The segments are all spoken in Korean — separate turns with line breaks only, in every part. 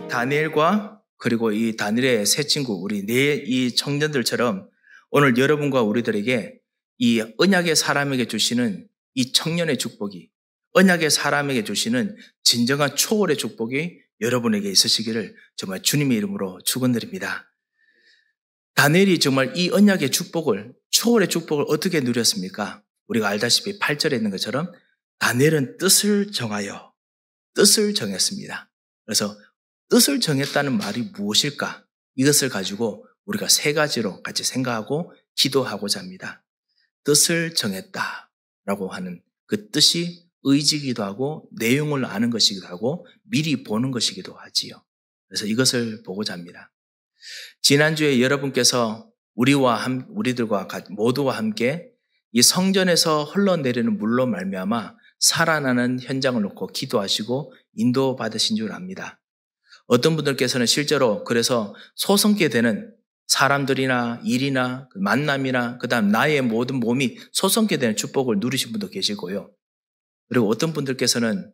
다니엘과 그리고 이 다니엘의 세 친구, 우리 이 청년들처럼 오늘 여러분과 우리들에게 이 언약의 사람에게 주시는 이 청년의 축복이, 언약의 사람에게 주시는 진정한 초월의 축복이 여러분에게 있으시기를 정말 주님의 이름으로 축원드립니다. 다니엘이 정말 이 언약의 축복을, 초월의 축복을 어떻게 누렸습니까? 우리가 알다시피 8절에 있는 것처럼 다니엘은 뜻을 정했습니다. 그래서 뜻을 정했다는 말이 무엇일까? 이것을 가지고 우리가 세 가지로 같이 생각하고 기도하고자 합니다. 뜻을 정했다라고 하는 그 뜻이 의지기도 하고 내용을 아는 것이기도 하고 미리 보는 것이기도 하지요. 그래서 이것을 보고자 합니다. 지난주에 여러분께서 우리들과 모두와 함께 이 성전에서 흘러내리는 물로 말미암아 살아나는 현장을 놓고 기도하시고 인도받으신 줄 압니다. 어떤 분들께서는 실제로 그래서 소성케 되는 사람들이나 일이나 만남이나 그다음 나의 모든 몸이 소성케 되는 축복을 누리신 분도 계시고요. 그리고 어떤 분들께서는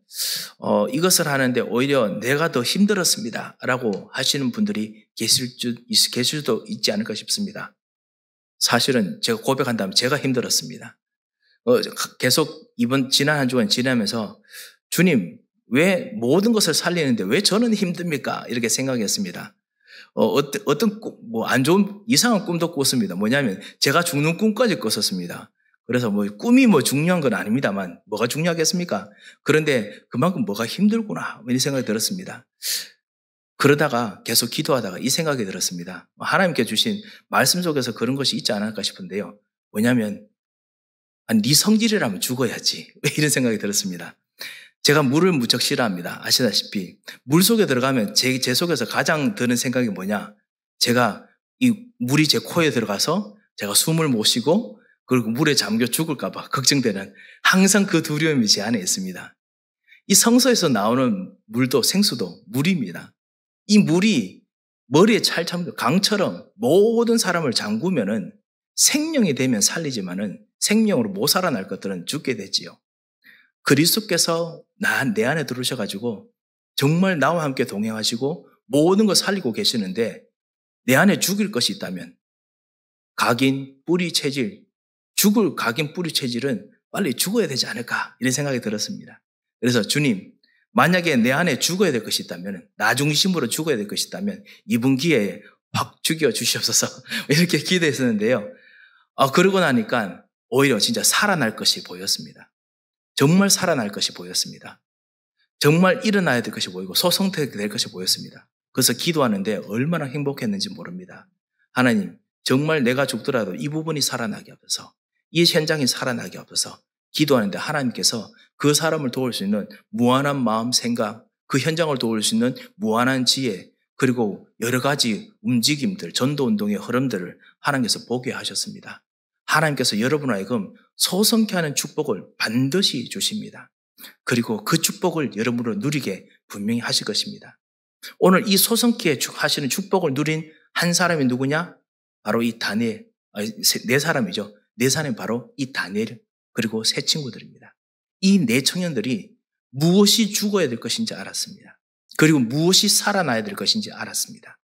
이것을 하는데 오히려 내가 더 힘들었습니다 라고 하시는 분들이 계실 수도 있지 않을까 싶습니다. 사실은 제가 고백한다면 제가 힘들었습니다. 계속 지난 한 주간 지나면서 주님, 왜 모든 것을 살리는데 왜 저는 힘듭니까? 이렇게 생각했습니다. 어떤 안 좋은 이상한 꿈도 꿨습니다. 뭐냐면 제가 죽는 꿈까지 꿨었습니다. 그래서 꿈이 중요한 건 아닙니다만 뭐가 중요하겠습니까? 그런데 그만큼 뭐가 힘들구나 이런 생각이 들었습니다. 그러다가 계속 기도하다가 이 생각이 들었습니다. 하나님께 주신 말씀 속에서 그런 것이 있지 않을까 싶은데요. 뭐냐면 네 성질이라면 죽어야지 이런 생각이 들었습니다. 제가 물을 무척 싫어합니다. 아시다시피 물 속에 들어가면 제 속에서 가장 드는 생각이 뭐냐, 제가 이 물이 제 코에 들어가서 제가 숨을 못 쉬고 그리고 물에 잠겨 죽을까 봐 걱정되는 항상 그 두려움이 제 안에 있습니다. 이 성서에서 나오는 물도 생수도 물입니다. 이 물이 머리에 찰참 강처럼 모든 사람을 잠그면은 생명이 되면 살리지만은 생명으로 못 살아날 것들은 죽게 되지요. 그리스도께서 내 안에 들어오셔가지고 정말 나와 함께 동행하시고 모든 걸 살리고 계시는데 내 안에 죽일 것이 있다면 각인, 뿌리, 체질, 각인, 뿌리, 체질은 빨리 죽어야 되지 않을까 이런 생각이 들었습니다. 그래서 주님, 만약에 내 안에 죽어야 될 것이 있다면, 나 중심으로 죽어야 될 것이 있다면 이번 기회에 확 죽여 주시옵소서 이렇게 기도했었는데요. 그러고 나니까 오히려 진짜 살아날 것이 보였습니다. 정말 살아날 것이 보였습니다. 정말 일어나야 될 것이 보이고 소성될 것이 보였습니다. 그래서 기도하는데 얼마나 행복했는지 모릅니다. 하나님, 정말 내가 죽더라도 이 부분이 살아나게 하옵소서, 이 현장이 살아나게 하옵소서. 기도하는데 하나님께서 그 사람을 도울 수 있는 무한한 마음, 생각, 그 현장을 도울 수 있는 무한한 지혜, 그리고 여러 가지 움직임들, 전도운동의 흐름들을 하나님께서 보게 하셨습니다. 하나님께서 여러분을 하여금 소성케 하는 축복을 반드시 주십니다. 그리고 그 축복을 여러분으로 누리게 분명히 하실 것입니다. 오늘 이 소성케 하시는 축복을 누린 한 사람이 누구냐? 바로 이 다니엘, 네 사람이죠. 네 사람이 바로 이 다니엘 그리고 세 친구들입니다. 이 네 청년들이 무엇이 죽어야 될 것인지 알았습니다. 그리고 무엇이 살아나야 될 것인지 알았습니다.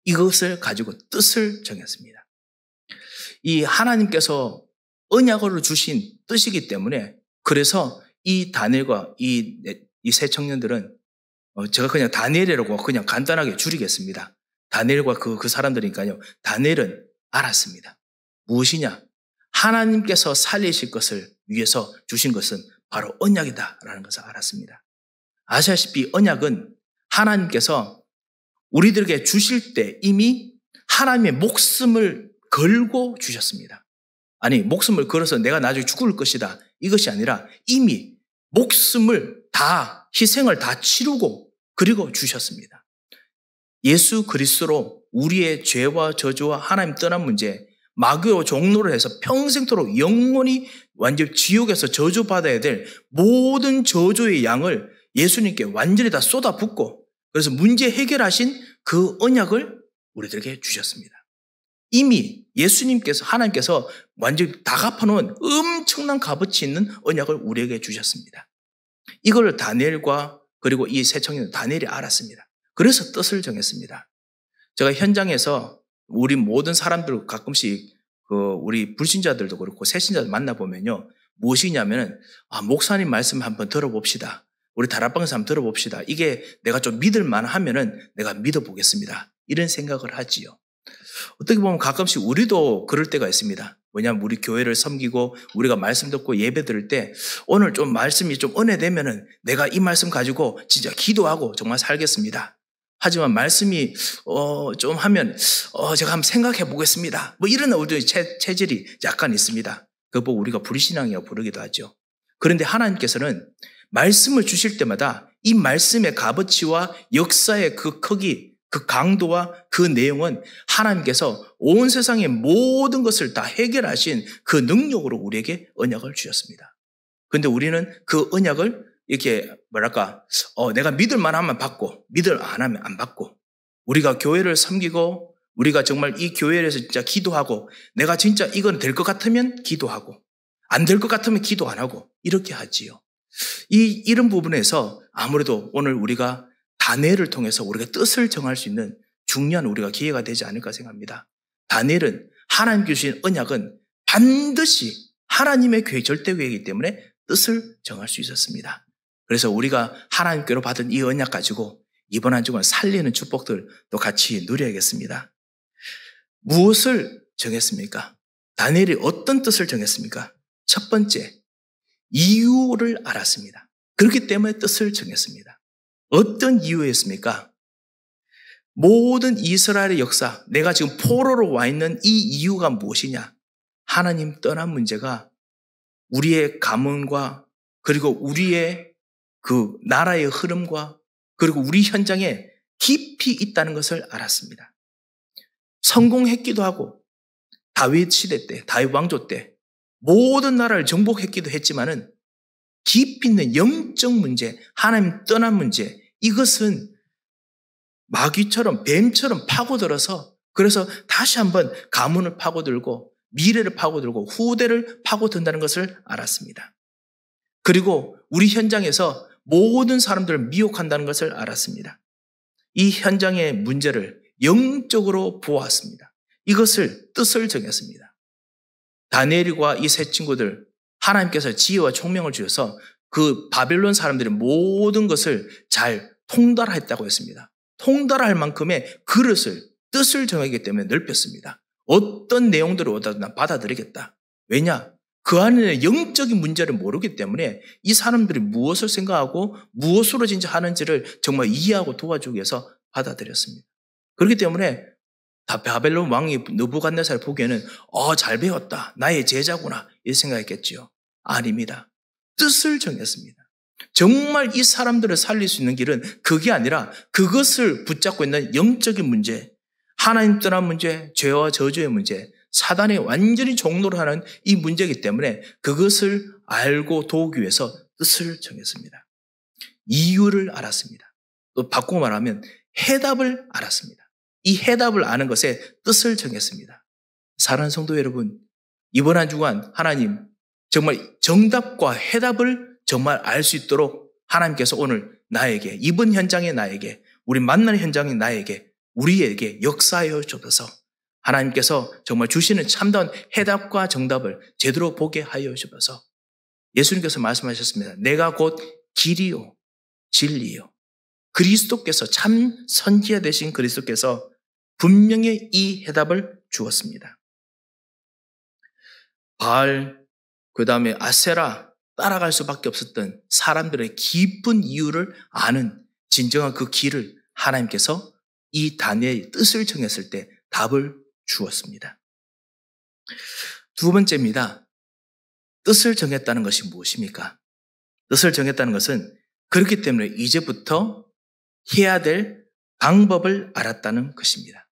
이것을 가지고 뜻을 정했습니다. 이 하나님께서 언약으로 주신 뜻이기 때문에, 그래서 이 다니엘과 이 세 청년들은 제가 그냥 다니엘이라고 그냥 간단하게 줄이겠습니다. 다니엘과 그 사람들이니까요. 다니엘은 알았습니다. 무엇이냐? 하나님께서 살리실 것을 위해서 주신 것은 바로 언약이다라는 것을 알았습니다. 아시다시피 언약은 하나님께서 우리들에게 주실 때 이미 하나님의 목숨을 걸고 주셨습니다. 아니, 목숨을 걸어서 내가 나중에 죽을 것이다, 이것이 아니라 이미 목숨을 다, 희생을 다 치르고 그리고 주셨습니다. 예수 그리스도로 우리의 죄와 저주와 하나님 떠난 문제, 마귀와 종로를 해서 평생토록 영원히 완전 지옥에서 저주받아야 될 모든 저주의 양을 예수님께 완전히 다 쏟아붓고, 그래서 문제 해결하신 그 언약을 우리들에게 주셨습니다. 이미 예수님께서, 하나님께서 완전히 다 갚아놓은 엄청난 값어치 있는 언약을 우리에게 주셨습니다. 이걸 다니엘과 그리고 이 세 청년 다니엘이 알았습니다. 그래서 뜻을 정했습니다. 제가 현장에서 우리 모든 사람들 가끔씩 우리 불신자들도 그렇고 새신자들 만나보면요. 무엇이냐면은, 목사님 말씀 한번 들어봅시다. 우리 다락방에서 한번 들어봅시다. 이게 내가 좀 믿을만 하면은 내가 믿어보겠습니다. 이런 생각을 하지요. 어떻게 보면 가끔씩 우리도 그럴 때가 있습니다. 왜냐하면 우리 교회를 섬기고 우리가 말씀 듣고 예배 드릴 때 오늘 좀 말씀이 좀 은혜되면은 내가 이 말씀 가지고 진짜 기도하고 정말 살겠습니다. 하지만 말씀이 좀 하면 제가 한번 생각해 보겠습니다. 뭐 이런 우리의 체질이 약간 있습니다. 그거 보고 우리가 불신앙이라고 부르기도 하죠. 그런데 하나님께서는 말씀을 주실 때마다 이 말씀의 값어치와 역사의 그 크기, 그 강도와 그 내용은 하나님께서 온 세상의 모든 것을 다 해결하신 그 능력으로 우리에게 언약을 주셨습니다. 그런데 우리는 그 언약을 이렇게 내가 믿을 만하면 받고 믿을 안 하면 안 받고, 우리가 교회를 섬기고 우리가 정말 이 교회에서 진짜 기도하고 내가 진짜 이건 될 것 같으면 기도하고 안 될 것 같으면 기도 안 하고 이렇게 하지요. 이런 부분에서 아무래도 오늘 우리가 다니엘을 통해서 우리가 뜻을 정할 수 있는 중요한 우리가 기회가 되지 않을까 생각합니다. 다니엘은 하나님 주신 언약은 반드시 하나님의 절대 계획이기 때문에 뜻을 정할 수 있었습니다. 그래서 우리가 하나님께로 받은 이 언약 가지고 이번 한 주간 살리는 축복들 또 같이 누려야겠습니다. 무엇을 정했습니까? 다니엘이 어떤 뜻을 정했습니까? 첫 번째, 이유를 알았습니다. 그렇기 때문에 뜻을 정했습니다. 어떤 이유였습니까? 모든 이스라엘의 역사, 내가 지금 포로로 와 있는 이 이유가 무엇이냐? 하나님 떠난 문제가 우리의 가문과 그리고 우리의 그 나라의 흐름과 그리고 우리 현장에 깊이 있다는 것을 알았습니다. 성공했기도 하고 다윗 시대 때, 다윗 왕조 때 모든 나라를 정복했기도 했지만은 깊이 있는 영적 문제, 하나님 떠난 문제, 이것은 마귀처럼 뱀처럼 파고들어서 그래서 다시 한번 가문을 파고들고 미래를 파고들고 후대를 파고든다는 것을 알았습니다. 그리고 우리 현장에서 모든 사람들을 미혹한다는 것을 알았습니다. 이 현장의 문제를 영적으로 보았습니다. 이것을 뜻을 정했습니다. 다니엘과 이 세 친구들 하나님께서 지혜와 총명을 주셔서 그 바벨론 사람들의 모든 것을 잘 통달했다고 했습니다. 통달할 만큼의 그릇을 뜻을 정하기 때문에 넓혔습니다. 어떤 내용들을 오더라도 난 받아들이겠다. 왜냐? 그 안에 영적인 문제를 모르기 때문에 이 사람들이 무엇을 생각하고 무엇으로 진짜 하는지를 정말 이해하고 도와주기 위해서 받아들였습니다. 그렇기 때문에 바벨론 왕이 느부갓네살 보기에는 잘 배웠다. 나의 제자구나. 이렇게 생각했겠지요. 아닙니다. 뜻을 정했습니다. 정말 이 사람들을 살릴 수 있는 길은 그게 아니라 그것을 붙잡고 있는 영적인 문제, 하나님 떠난 문제, 죄와 저주의 문제, 사단이 완전히 종노를 하는 이 문제이기 때문에 그것을 알고 도우기 위해서 뜻을 정했습니다. 이유를 알았습니다. 또 바꾸고 말하면 해답을 알았습니다. 이 해답을 아는 것에 뜻을 정했습니다. 사랑하는 성도 여러분, 이번 한 주간 하나님 정말 정답과 해답을 정말 알 수 있도록 하나님께서 오늘 나에게, 이번 현장의 나에게, 우리 만나는 현장의 나에게, 우리에게 역사하여 주셔서 하나님께서 정말 주시는 참다운 해답과 정답을 제대로 보게 하여 주셔서 예수님께서 말씀하셨습니다. 내가 곧 길이요 진리요. 그리스도께서 참 선지자 되신 그리스도께서 분명히 이 해답을 주었습니다. 바알, 그 다음에 아세라 따라갈 수밖에 없었던 사람들의 깊은 이유를 아는 진정한 그 길을 하나님께서 이 다니엘의 뜻을 정했을 때 답을 주었습니다. 두 번째입니다. 뜻을 정했다는 것이 무엇입니까? 뜻을 정했다는 것은 그렇기 때문에 이제부터 해야 될 방법을 알았다는 것입니다.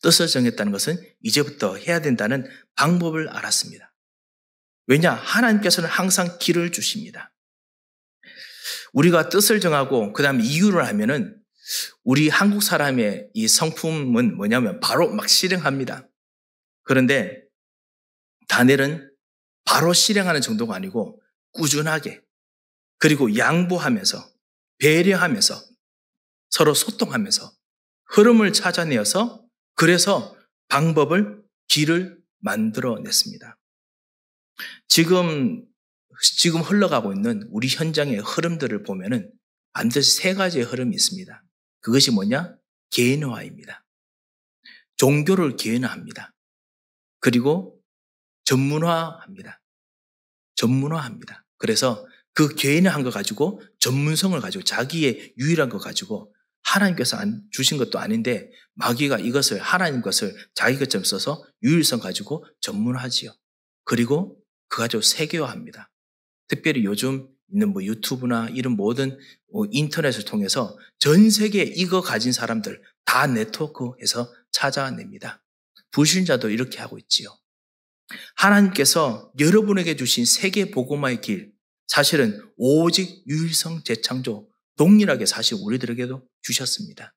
뜻을 정했다는 것은 이제부터 해야 된다는 방법을 알았습니다. 왜냐? 하나님께서는 항상 길을 주십니다. 우리가 뜻을 정하고 그 다음에 이유를 하면은 우리 한국 사람의 이 성품은 뭐냐면 바로 막 실행합니다. 그런데 다니엘은 바로 실행하는 정도가 아니고 꾸준하게 그리고 양보하면서 배려하면서 서로 소통하면서 흐름을 찾아내어서 그래서 방법을, 길을 만들어냈습니다. 지금 흘러가고 있는 우리 현장의 흐름들을 보면은 반드시 세 가지의 흐름이 있습니다. 그것이 뭐냐? 개인화입니다. 종교를 개인화합니다. 그리고 전문화합니다. 그래서 그 개인화한 거 가지고 전문성을 가지고 자기의 유일한 거 가지고 하나님께서 주신 것도 아닌데 마귀가 이것을 하나님 것을 자기 것처럼 써서 유일성 가지고 전문화하지요. 그리고 그 가지고 세계화합니다. 특별히 요즘 있는 유튜브나 이런 모든 인터넷을 통해서 전 세계에 이거 가진 사람들 다 네트워크해서 찾아냅니다. 불신자도 이렇게 하고 있지요. 하나님께서 여러분에게 주신 세계 복음화의 길, 사실은 오직 유일성 재창조 동일하게 사실 우리들에게도 주셨습니다.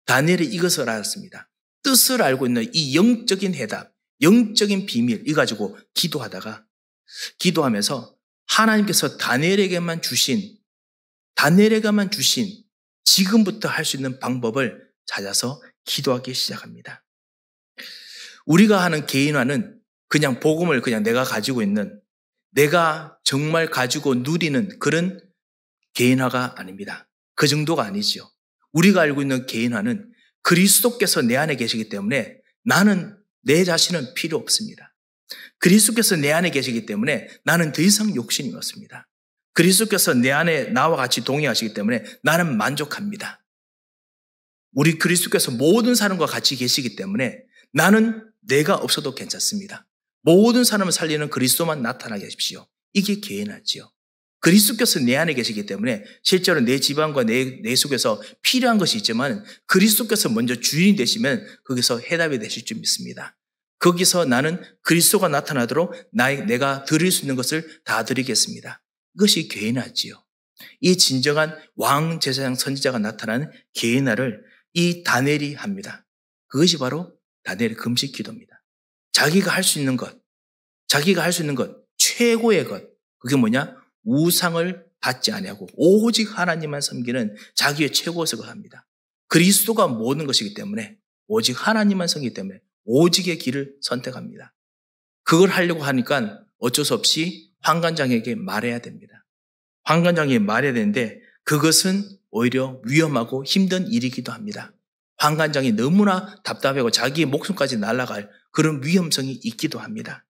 다니엘이 이것을 알았습니다. 뜻을 알고 있는 이 영적인 해답, 영적인 비밀 이 가지고 기도하면서 하나님께서 다니엘에게만 주신 지금부터 할 수 있는 방법을 찾아서 기도하기 시작합니다. 우리가 하는 개인화는 그냥 복음을 그냥 내가 가지고 있는, 내가 정말 가지고 누리는 그런 개인화가 아닙니다. 그 정도가 아니지요. 우리가 알고 있는 개인화는 그리스도께서 내 안에 계시기 때문에 나는 내 자신은 필요 없습니다. 그리스도께서 내 안에 계시기 때문에 나는 더 이상 욕심이 없습니다. 그리스도께서 내 안에 나와 같이 동행하시기 때문에 나는 만족합니다. 우리 그리스도께서 모든 사람과 같이 계시기 때문에 나는 내가 없어도 괜찮습니다. 모든 사람을 살리는 그리스도만 나타나게 하십시오. 이게 개인화지요. 그리스도께서 내 안에 계시기 때문에 실제로 내 집안과 내 속에서 필요한 것이 있지만 그리스도께서 먼저 주인이 되시면 거기서 해답이 되실 줄 믿습니다. 거기서 나는 그리스도가 나타나도록 내가 드릴 수 있는 것을 다 드리겠습니다. 이것이 개인화지요. 이 진정한 왕 제사장 선지자가 나타나는 개인화를 이 다니엘이 합니다. 그것이 바로 다니엘의 금식 기도입니다. 자기가 할 수 있는 것, 최고의 것, 그게 뭐냐? 우상을 받지 아니하고 오직 하나님만 섬기는 자기의 최고석을 합니다. 그리스도가 모든 것이기 때문에 오직 하나님만 섬기기 때문에 오직의 길을 선택합니다. 그걸 하려고 하니까 어쩔 수 없이 환관장에게 말해야 됩니다. 환관장에게 말해야 되는데 그것은 오히려 위험하고 힘든 일이기도 합니다. 환관장이 너무나 답답하고 자기의 목숨까지 날아갈 그런 위험성이 있기도 합니다.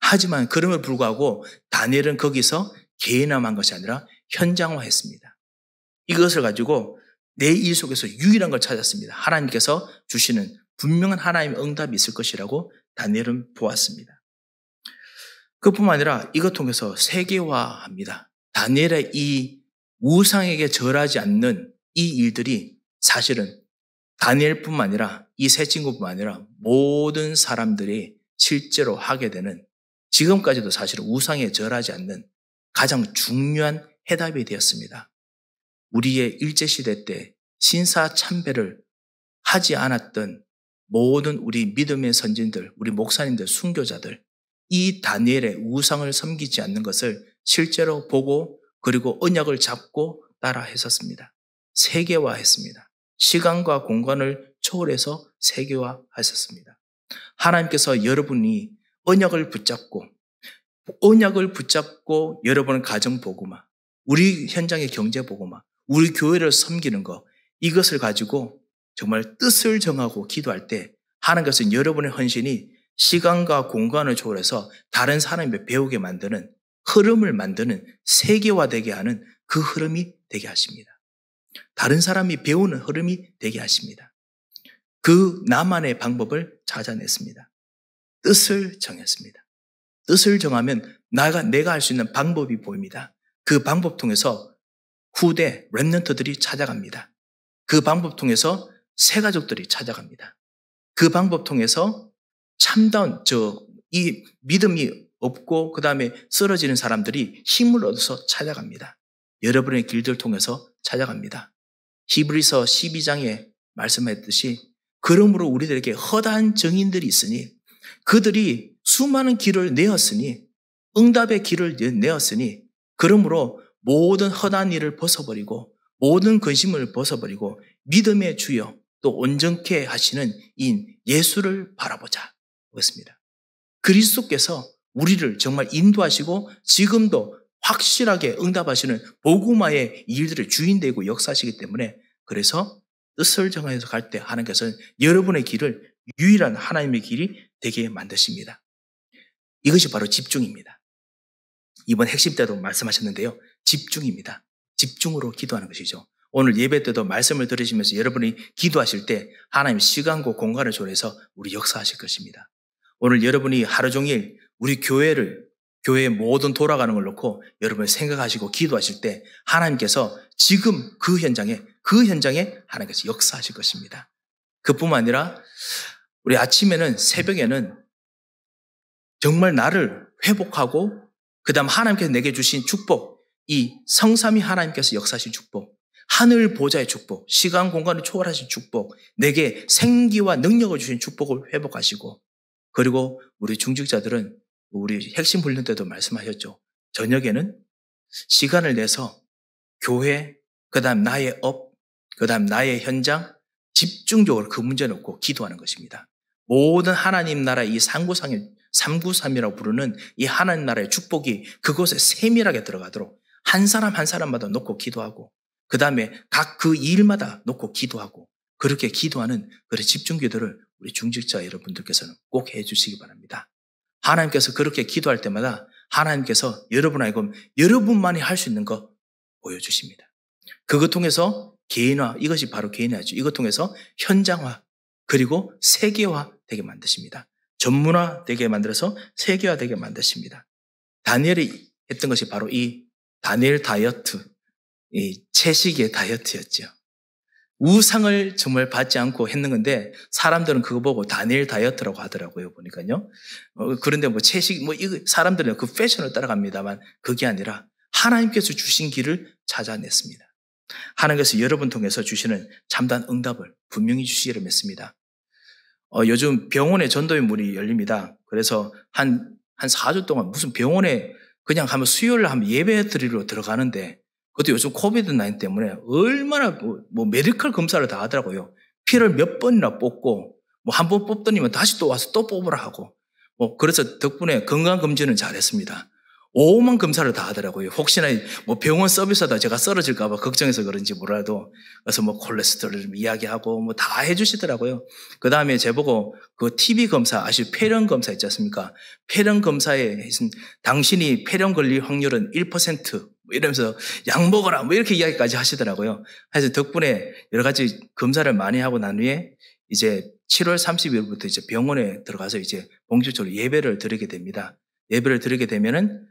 하지만 그럼에도 불구하고 다니엘은 거기서 개인화한 것이 아니라 현장화했습니다. 이것을 가지고 내 일 속에서 유일한 걸 찾았습니다. 하나님께서 주시는 분명한 하나님의 응답이 있을 것이라고 다니엘은 보았습니다. 그뿐만 아니라 이것 통해서 세계화합니다. 다니엘의 이 우상에게 절하지 않는 이 일들이 사실은 다니엘뿐만 아니라 이 세 친구뿐만 아니라 모든 사람들이 실제로 하게 되는, 지금까지도 사실은 우상에 절하지 않는 가장 중요한 해답이 되었습니다. 우리의 일제시대 때 신사참배를 하지 않았던 모든 우리 믿음의 선진들, 우리 목사님들, 순교자들, 이 다니엘의 우상을 섬기지 않는 것을 실제로 보고 그리고 언약을 잡고 따라 했었습니다. 세계화했습니다. 시간과 공간을 초월해서 세계화하셨습니다. 하나님께서 여러분이 언약을 붙잡고 여러분의 가정 복음화, 우리 현장의 경제 복음화, 우리 교회를 섬기는 것, 이것을 가지고 정말 뜻을 정하고 기도할 때 하나님께서는 여러분의 헌신이 시간과 공간을 초월해서 다른 사람이 배우게 만드는 흐름을 만드는 세계화되게 하는 그 흐름이 되게 하십니다. 다른 사람이 배우는 흐름이 되게 하십니다. 그 나만의 방법을 찾아냈습니다. 뜻을 정했습니다. 뜻을 정하면 내가 할 수 있는 방법이 보입니다. 그 방법 통해서 후대 렘넌트들이 찾아갑니다. 그 방법 통해서 새 가족들이 찾아갑니다. 그 방법 통해서 참다운 이 믿음이 없고 그 다음에 쓰러지는 사람들이 힘을 얻어서 찾아갑니다. 여러분의 길들 통해서 찾아갑니다. 히브리서 12장에 말씀했듯이 그러므로 우리들에게 허다한 증인들이 있으니 그들이 수많은 길을 내었으니 응답의 길을 내었으니 그러므로 모든 허다한 일을 벗어버리고 모든 근심을 벗어버리고 믿음의 주여 또 온전케 하시는 이 예수를 바라보자. 그렇습니다. 그리스도께서 우리를 정말 인도하시고 지금도 확실하게 응답하시는 복음화의 일들의 주인되고 역사하시기 때문에 그래서 뜻을 정하여서 갈 때 하나님께서는 여러분의 길을 유일한 하나님의 길이 되게 만드십니다. 이것이 바로 집중입니다. 이번 핵심 때도 말씀하셨는데요. 집중입니다. 집중으로 기도하는 것이죠. 오늘 예배 때도 말씀을 들으시면서 여러분이 기도하실 때 하나님 시간과 공간을 조례해서 우리 역사하실 것입니다. 오늘 여러분이 하루 종일 우리 교회의 모든 돌아가는 걸 놓고 여러분이 생각하시고 기도하실 때 하나님께서 지금 그 현장에 하나님께서 역사하실 것입니다. 그뿐만 아니라 우리 아침에는 새벽에는 정말 나를 회복하고 그 다음 하나님께서 내게 주신 축복, 이 성삼위 하나님께서 역사하신 축복, 하늘 보좌의 축복, 시간 공간을 초월하신 축복, 내게 생기와 능력을 주신 축복을 회복하시고 그리고 우리 중직자들은 우리 핵심 훈련 때도 말씀하셨죠. 저녁에는 시간을 내서 교회, 그 다음 나의 업, 그 다음 나의 현장 집중적으로 그 문제 놓고 기도하는 것입니다. 모든 하나님 나라 이 393이라고 부르는 이 하나님 나라의 축복이 그곳에 세밀하게 들어가도록 한 사람 한 사람마다 놓고 기도하고 그 다음에 각 그 일마다 놓고 기도하고 그렇게 기도하는 그런 집중 기도를 우리 중직자 여러분들께서는 꼭 해주시기 바랍니다. 하나님께서 그렇게 기도할 때마다 하나님께서 여러분만이 할 수 있는 거 보여주십니다. 그것 통해서 개인화, 이것이 바로 개인화죠. 이것 통해서 현장화 그리고 세계화 되게 만드십니다. 전문화 되게 만들어서 세계화 되게 만드십니다. 다니엘이 했던 것이 바로 이 다니엘 다이어트, 이 채식의 다이어트였죠. 우상을 정말 받지 않고 했는 건데 사람들은 그거 보고 다니엘 다이어트라고 하더라고요. 보니까요. 그런데 채식 이거 사람들은 그 패션을 따라갑니다만 그게 아니라 하나님께서 주신 길을 찾아냈습니다. 하나님께서 여러분 통해서 주시는 참다한 응답을 분명히 주시기를 믿습니다. 요즘 병원에 전도의 문이 열립니다. 그래서 한 4주 동안 무슨 병원에 그냥 하면 수요일 하면 예배 드리러 들어가는데 그것도 요즘 코비드-19 때문에 얼마나 메디컬 검사를 다 하더라고요. 피를 몇 번이나 뽑고 한 번 뽑더니만 다시 또 와서 또 뽑으라 하고 그래서 덕분에 건강검진은 잘했습니다. 오만 검사를 다 하더라고요. 혹시나 병원 서비스하다 제가 쓰러질까봐 걱정해서 그런지 몰라도 그래서 콜레스테롤 이야기하고 다 해주시더라고요. 그 다음에 제보고 그 TB 검사 폐렴 검사 있지 않습니까? 폐렴 검사에 당신이 폐렴 걸릴 확률은 1% 이러면서 약 먹어라 이렇게 이야기까지 하시더라고요. 그래서 덕분에 여러 가지 검사를 많이 하고 난 후에 이제 7월 30일부터 이제 병원에 들어가서 이제 본격적으로 예배를 드리게 됩니다. 예배를 드리게 되면은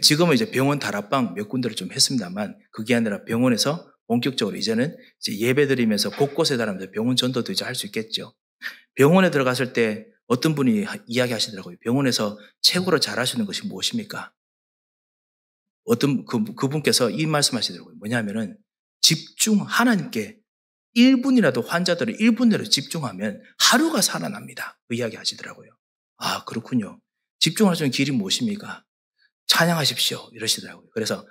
지금은 이제 병원 다락방 몇 군데를 좀 했습니다만 그게 아니라 병원에서 본격적으로 이제는 이제 예배 드리면서 곳곳에 다니면서 병원 전도도 이제 할 수 있겠죠. 병원에 들어갔을 때 어떤 분이 이야기하시더라고요. 병원에서 최고로 잘하시는 것이 무엇입니까? 어떤 그분께서 이 말씀하시더라고요. 뭐냐면은 하나님께 1분이라도 환자들을 1분 내로 집중하면 하루가 살아납니다. 그 이야기 하시더라고요. 아, 그렇군요. 집중할 수 있는 길이 무엇입니까? 찬양하십시오. 이러시더라고요. 그래서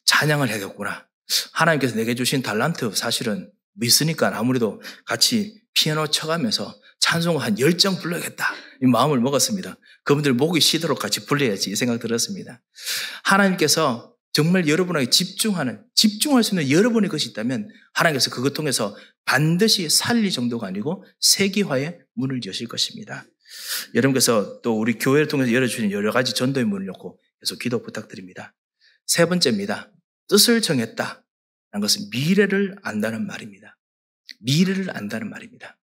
찬양을 해야겠구나. 하나님께서 내게 주신 달란트 사실은 있으니까 아무래도 같이 피아노 쳐가면서 찬송을 한 10장 불러야겠다. 이 마음을 먹었습니다. 그분들 목이 쉬도록 같이 불러야지 이 생각 들었습니다. 하나님께서 정말 여러분에게 집중할 수 있는 여러분의 것이 있다면 하나님께서 그것 통해서 반드시 살릴 정도가 아니고 세계화의 문을 여실 것입니다. 여러분께서 또 우리 교회를 통해서 열어주신 여러 가지 전도의 문을 열고 계속 기도 부탁드립니다. 세 번째입니다. 뜻을 정했다라는 것은 미래를 안다는 말입니다. 미래를 안다는 말입니다.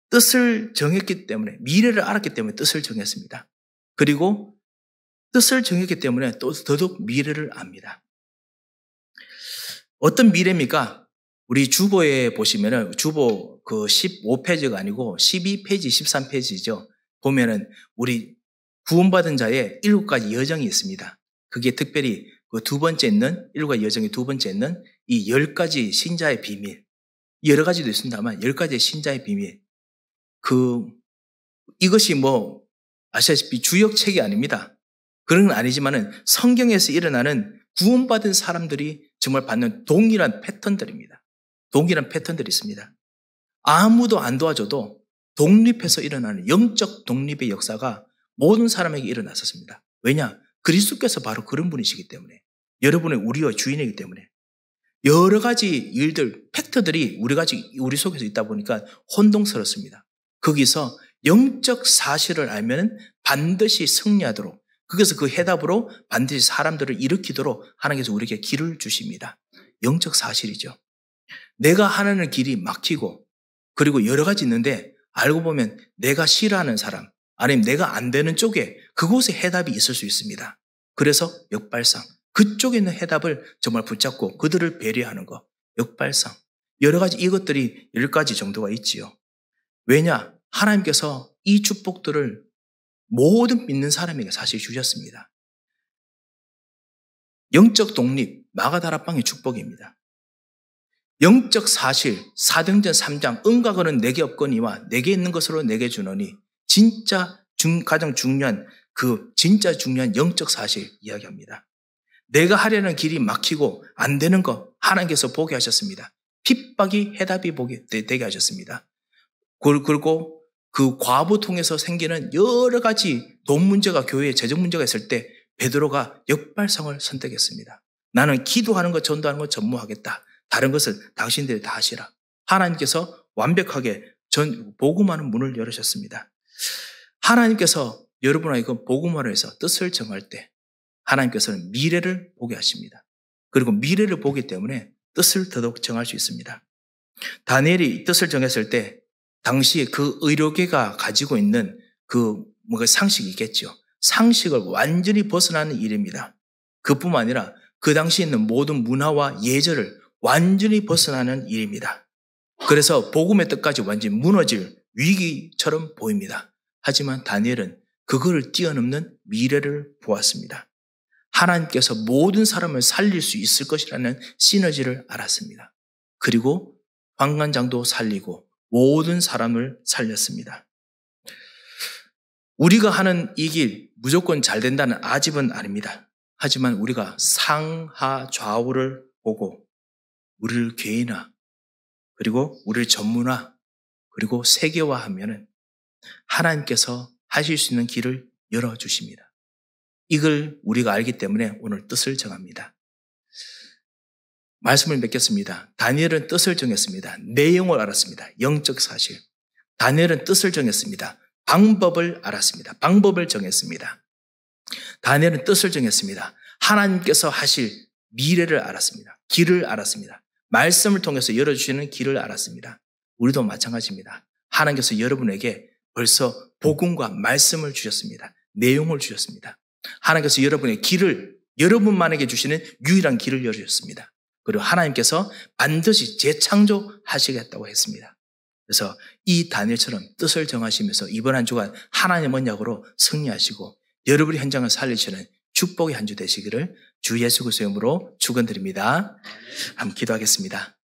뜻을 정했기 때문에 미래를 알았기 때문에 뜻을 정했습니다. 그리고 뜻을 정했기 때문에 또 더더욱 미래를 압니다. 어떤 미래입니까? 우리 주보에 보시면은 주보 그 15페이지가 아니고 12페이지, 13페이지죠. 보면은 우리 구원받은 자의 7가지 여정이 있습니다. 그게 특별히 그 두 번째 있는 7가지 여정의 두 번째 있는 이 10가지 신자의 비밀. 여러 가지도 있습니다만 10가지의 신자의 비밀. 이것이 아시다시피 주역책이 아닙니다. 그런 건 아니지만은 성경에서 일어나는 구원받은 사람들이 정말 받는 동일한 패턴들입니다. 동일한 패턴들이 있습니다. 아무도 안 도와줘도 독립해서 일어나는 영적 독립의 역사가 모든 사람에게 일어났었습니다. 왜냐? 그리스도께서 바로 그런 분이시기 때문에, 여러분의 우리와 주인이기 때문에. 여러 가지 일들, 팩터들이 우리 속에서 있다 보니까 혼동스럽습니다. 거기서 영적 사실을 알면 반드시 승리하도록, 거기서 그 해답으로 반드시 사람들을 일으키도록 하나님께서 우리에게 길을 주십니다. 영적 사실이죠. 내가 하는 길이 막히고, 그리고 여러 가지 있는데 알고 보면 내가 싫어하는 사람, 아니면 내가 안 되는 쪽에 그곳에 해답이 있을 수 있습니다. 그래서 역발상, 그쪽에 있는 해답을 정말 붙잡고 그들을 배려하는 것, 역발상. 여러 가지 이것들이 10가지 정도가 있지요. 왜냐? 하나님께서 이 축복들을 모든 믿는 사람에게 사실 주셨습니다. 영적 독립, 마가다락방의 축복입니다. 영적 사실, 사도행전 3장, 은과 금은 내게 없거니와 내게 있는 것으로 내게 주노니, 가장 중요한, 진짜 중요한 영적 사실 이야기합니다. 내가 하려는 길이 막히고 안 되는 거 하나님께서 보게 하셨습니다. 핍박이 해답이 되게 하셨습니다. 그리고 그 과부 통해서 생기는 여러 가지 돈 문제가, 교회에 재정 문제가 있을 때 베드로가 역발상을 선택했습니다. 나는 기도하는 것, 전도하는 것 전무하겠다. 다른 것을 당신들이 다 하시라. 하나님께서 완벽하게 복음하는 문을 열으셨습니다. 하나님께서 여러분에게 복음화를 해서 뜻을 정할 때 하나님께서는 미래를 보게 하십니다. 그리고 미래를 보기 때문에 뜻을 더더욱 정할 수 있습니다. 다니엘이 뜻을 정했을 때 당시에 그 의료계가 가지고 있는 뭔가 상식이 있겠죠. 상식을 완전히 벗어나는 일입니다. 그뿐만 아니라 그 당시에 있는 모든 문화와 예절을 완전히 벗어나는 일입니다. 그래서 복음의 뜻까지 완전히 무너질 위기처럼 보입니다. 하지만 다니엘은 그거를 뛰어넘는 미래를 보았습니다. 하나님께서 모든 사람을 살릴 수 있을 것이라는 시너지를 알았습니다. 그리고 환관장도 살리고 모든 사람을 살렸습니다. 우리가 하는 이 길 무조건 잘 된다는 아집은 아닙니다. 하지만 우리가 상하 좌우를 보고 우리를 개인화, 그리고 우리를 전문화, 그리고 세계화하면은 하나님께서 하실 수 있는 길을 열어주십니다. 이걸 우리가 알기 때문에 오늘 뜻을 정합니다. 말씀을 맺겠습니다. 다니엘은 뜻을 정했습니다. 내용을 알았습니다. 영적 사실. 다니엘은 뜻을 정했습니다. 방법을 알았습니다. 방법을 정했습니다. 다니엘은 뜻을 정했습니다. 하나님께서 하실 미래를 알았습니다. 길을 알았습니다. 말씀을 통해서 열어주시는 길을 알았습니다. 우리도 마찬가지입니다. 하나님께서 여러분에게 벌써 복음과 말씀을 주셨습니다. 내용을 주셨습니다. 하나님께서 여러분의 길을, 여러분만에게 주시는 유일한 길을 열어주셨습니다. 그리고 하나님께서 반드시 재창조하시겠다고 했습니다. 그래서 이 다니엘처럼 뜻을 정하시면서 이번 한 주간 하나님의 언약으로 승리하시고 여러분의 현장을 살리시는 축복의 한 주 되시기를 주 예수 그리스도의 이름으로 축원드립니다. 한번 기도하겠습니다.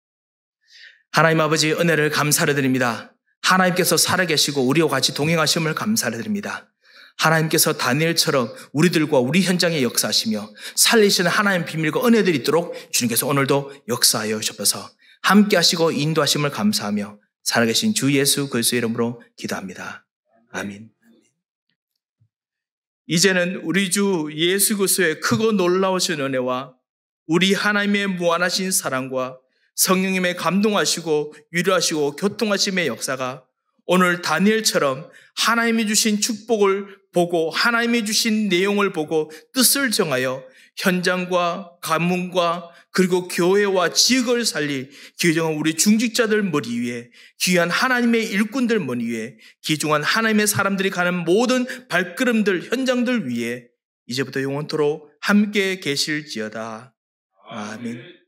하나님 아버지, 은혜를 감사를 드립니다. 하나님께서 살아계시고 우리와 같이 동행하심을 감사를 드립니다. 하나님께서 다니엘처럼 우리들과 우리 현장에 역사하시며 살리시는 하나님의 비밀과 은혜들이 있도록 주님께서 오늘도 역사하여 주셔서 함께 하시고 인도하심을 감사하며 살아계신 주 예수 그리스도의 이름으로 기도합니다. 아멘. 이제는 우리 주 예수 그리스도의 크고 놀라우신 은혜와 우리 하나님의 무한하신 사랑과 성령님의 감동하시고 위로하시고 교통하심의 역사가 오늘 다니엘처럼 하나님이 주신 축복을 보고 하나님이 주신 내용을 보고 뜻을 정하여 현장과 가문과 그리고 교회와 지역을 살릴 귀중한 우리 중직자들 머리 위에, 귀한 하나님의 일꾼들 머리 위에, 귀중한 하나님의 사람들이 가는 모든 발걸음들, 현장들 위에 이제부터 영원토록 함께 계실지어다. 아멘.